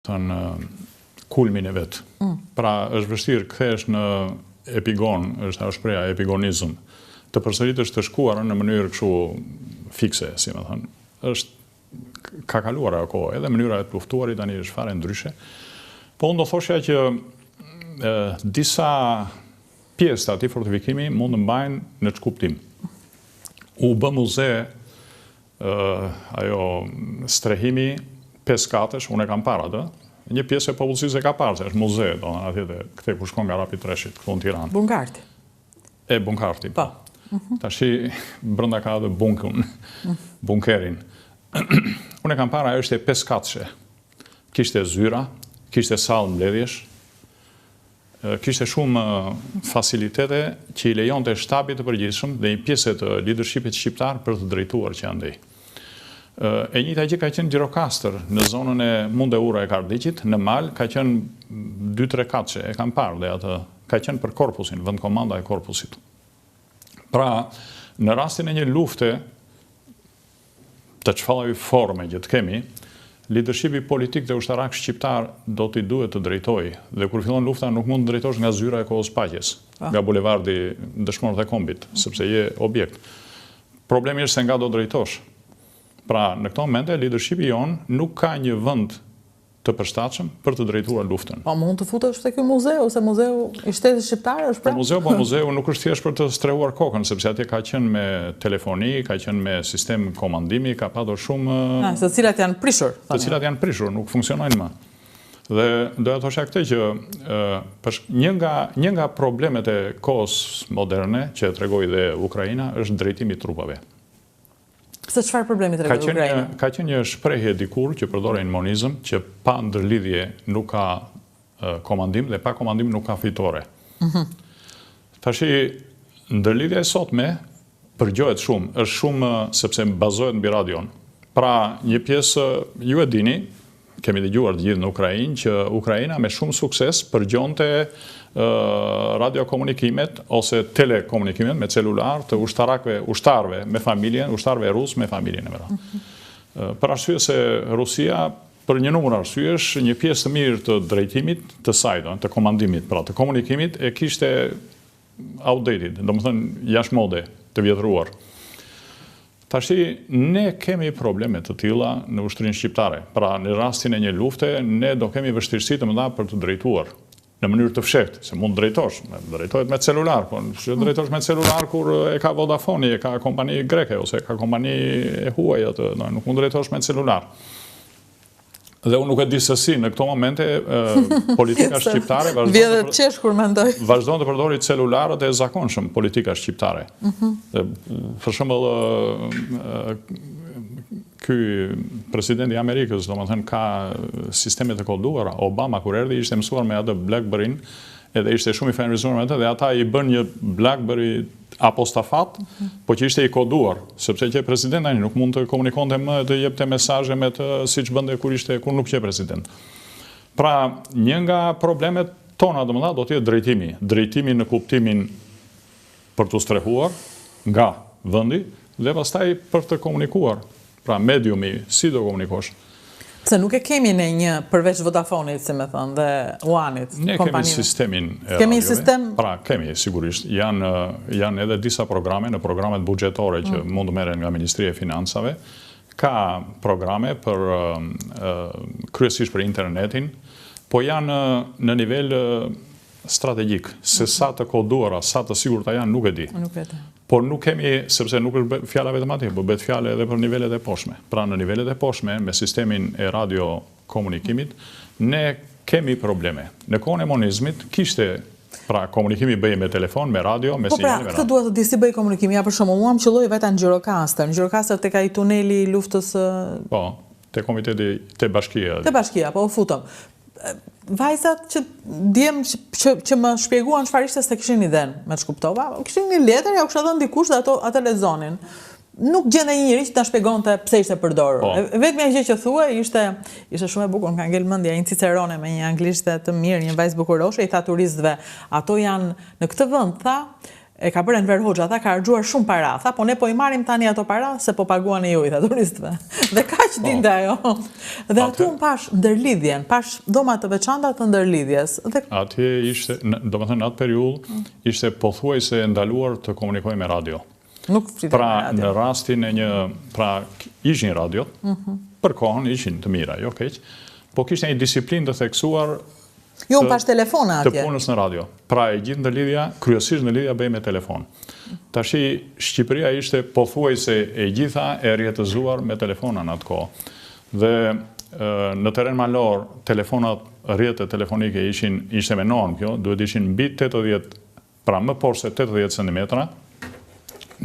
thënë kulmin e vet. Pra është vështirë kthesh në epigon, është ajo shpreha epigonizëm, të përsëritësh të shkuarën në mënyrë kështu fikse, si më thënë. Ka kaluar ajo kohë, edhe mënyra e të pluftuarit tani është fare ndryshe. Po unë do thoshja që disa pjesë të atij fortifikimi mund të mbajnë në çkuptim. U bë muze ajo strehimi 5 katësh, unë e kam parë atë. Një pjesë e popullsisë e ka parë, se është muze, atje këthe ku shkon nga Rapi Treshit, këtu në Tiranë. Bunkarti. E Bunkarti. Po. Tashi brenda ka edhe bunkerin. Unë e kam parë, ajo ishte 5 katëshe. Kishte zyra, kishte sallë mbledhjesh, kishte shumë facilitete që i lejonte shtabit të përgjithshëm dhe një pjesë të leadershipit shqiptar për të drejtuar që andej. E njëjta gjë ka qenë Gjirokastër në zonën e Munde Ura e Kardikit, në mal ka qenë 2-3 katëshe, e kam parë dhe atë ka qenë për korpusin, vendkomanda e korpusit. Pra, në rastin e një lufte të çfarë forme që të kemi, leadershipi politik dhe ushtarak shqiptar do t'i duhet të drejtojë. Dhe kur fillon lufta nuk mund të drejtosh nga zyra e kohës paqes, nga bulevardi Dëshmorët e Kombit, sepse je objekt. Problemi është se nga do drejtosh. Pra, në këto momente leadershipi jon nuk ka një vend të përshtatshëm për të drejtuar luftën. Po mund të futesh te ky muzeu, ose muzeu i shtetit shqiptar është pra? Muzeu nuk është thjesht për të strehuar kokën, sepse atje ka qenë me telefoni, ka qenë me sistem komandimi, ka patur shumë... Se cilat janë prishur. Të cilat janë prishur, nuk funksionojnë më. Dhe doja të thosha këtë që një nga problemet e kohës moderne, që e tregoi dhe Ukraina, është drejtimi i trupave. Se çfarë problemi tregoi Ukraina? Ka qenë një shprehje dikur që përdorin monizëm, që pa ndërlidhje nuk ka komandim dhe pa komandim nuk ka fitore. Tashi, ndërlidhja e sotme përgjohet shumë, është shumë sepse bazohet mbi radion. Pra, një pjesë, ju e dini, kemi dëgjuar të gjithë në Ukrainë, që Ukraina me shumë sukses përgjonte radiokomunikimet ose telekomunikimet me celular të ushtarve me familjen, ushtarve rusë me familjen e mëra. Për arsye se Rusia, për një numër arsyesh, një pjesë të mirë të drejtimit të saj, të komandimit, pra të komunikimit, e kishte outdated, do më thënë jashmode, të vjetruar. Tashi, ne kemi probleme të tilla në ushtrinë shqiptare. Pra, në rastin e një lufte, ne do kemi vështirësi të mëdha për të drejtuar në mënyrë të fshehtë, se mund drejtosh, drejtohet me celular, po drejtosh me celular kur e ka Vodafone, e ka kompani greke, ose e ka kompani e huaj, nuk mund drejtosh me celular. Dhe unë nuk e di se si, në këto momente, politika shqiptare vazhdon të përdori celularët e zakonshëm politika shqiptare. Për shembull, ky presidenti i Amerikës, domethënë ka sisteme të koduara. Obama kur erdhi ishte mësuar me atë BlackBerry, edhe ishte shumë i familiarizuar me atë, dhe ata i bën një BlackBerry apostafat, po që ishte i koduar, sepse që presidenti tani nuk mund të komunikonte më, të jepte mesazhe me të siç bënte kur nuk që president. Pra, një nga problemet tona domethënë do të jetë drejtimi. Drejtimi në kuptimin për të strehuar nga vendi dhe pastaj për të komunikuar. Pra, mediumi, si do komunikosh? Se nuk e kemi në një përveç Vodafonit, si me thënë, dhe Uanit. Ne kemi sistemin e kemi radiove. Sistem? Pra, kemi, sigurisht. Janë edhe disa programe, në programet buxhetore që mund të merren nga Ministria e Financave. Ka programe për kryesisht për internetin, po janë në nivel strategjik. Se sa të koduara, sa të sigurta janë, nuk e di. Por nuk kemi, sepse nuk është fjala vetëm atje, po bëhet fjalë edhe për nivelet e poshtme. Pra në nivelet e poshtme, me sistemin e radio komunikimit, ne kemi probleme. Në kohën e monizmit, kishte, pra komunikimi bëje me telefon, me radio, me sinjale me radio. Po pra, këtë duhet të di si bëj komunikimi. Ja, për shembull, uam qëlloj vetë në Gjirokastër. Në Gjirokastër tek ai tuneli i luftës... Po, te komiteti, te bashkia. Te bashkia, po, futëm. Vajzat që djem që më shpjeguan çfarë ishte se kishin idenë, me shkuptova, kishin një letër, ja u kisha dhënë dikush dhe atë lexonin. Nuk gjende një njeri që ta shpjegonte pse ishte përdorur. Vetmja gjë që thuaj ishte shumë e bukur, më ka ngel mendja një Cicerone me një anglishte të mirë, një vajzë bukuroshe, i tha turistëve, ato janë në këtë vend, tha, e ka bërë Enver Hoxha, tha ka harxuar shumë para, tha po ne po i marrim tani ato para se po paguani ju, tha turistëve. Dhe kaq dinte ajo. Dhe atu unë pash ndërlidhjen, pash dhoma të veçanta të ndërlidhjes. Atje ishte, domethënë në atë periudhë ishte pothuajse ndaluar të komunikoj me radio. Nuk flitet pra, me radio. Në rastin e pra ishin radio, për kohën ishin të mira, jo keq, po kishte një disiplinë të theksuar Jo, unë pash telefona atje. Të punës në radio. Pra e gjithë ndërlidhja, kryesisht ndërlidhja bëj me telefon. Tashi Shqipëria ishte pothuajse e gjitha e rjetëzuar me telefona në atë kohë. Dhe në teren malor, telefonat, rrjetet telefonike ishte me normë kjo, duhet ishin mbi 80, pra më poshtë se 80 cm,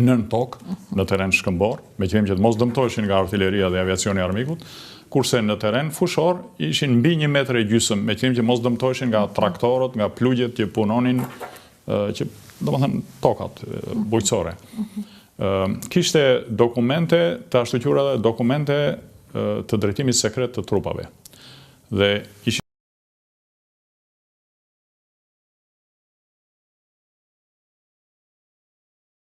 nën tokë, në teren shkëmbor, me qëllim që të mos dëmtoheshin nga artilleria dhe aviacioni armikut, kurse në teren fushor ishin mbi 1,5 metër, me qëllim që mos dëmtoheshin nga traktorët, nga plugjet që punonin, që domethënë tokat bujqësore. Kishte dokumente, të ashtu quajtura dokumente të drejtimit sekret të trupave. Dhe ishin